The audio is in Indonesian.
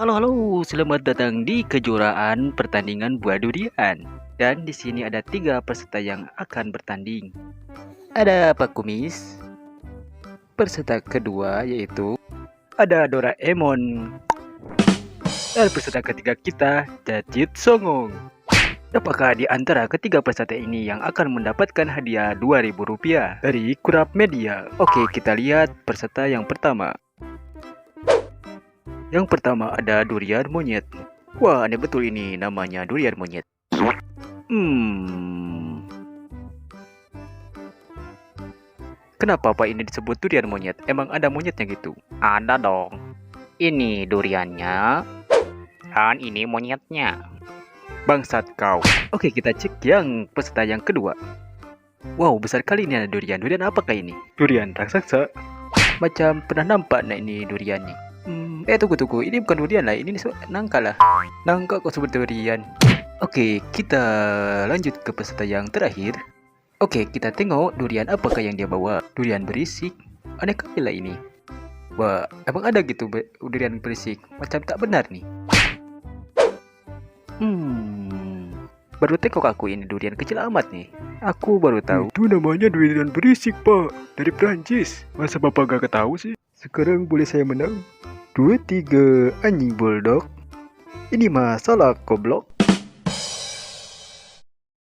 Halo, selamat datang di kejuaraan pertandingan buah durian. Dan di sini ada 3 peserta yang akan bertanding. Ada Pak Kumis. Peserta kedua yaitu ada Doraemon. Dan peserta ketiga kita, Cacit Songong. Apakah di antara ketiga peserta ini yang akan mendapatkan hadiah Rp2.000 dari Kurap Media? Oke, kita lihat peserta yang pertama. Yang pertama ada durian monyet. Wah, aneh betul ini namanya durian monyet. Kenapa Pak ini disebut durian monyet? Emang ada monyetnya gitu? Ada dong. Ini duriannya, dan ini monyetnya. Bangsat kau. Oke, kita cek yang peserta yang kedua. Wow, besar kali ini ada durian. Durian apakah ini? Durian raksasa. Macam pernah nampak ini durian nih. Tunggu. Ini bukan durian lah. Ini nangka lah. Nangka kok sebut durian. Oke, kita lanjut ke peserta yang terakhir. Oke, kita tengok durian apakah yang dia bawa. Durian berisik. Aneh kali lah ini. Wah, emang ada gitu durian berisik? Macam tak benar nih. Baru tengok aku ini durian kecil amat nih. Aku baru tahu. Itu namanya durian berisik, Pak. Dari Prancis. Masa Bapak gak ketahui sih? Sekarang boleh saya menang? 2-3 anjing bulldog. Ini masalah goblok.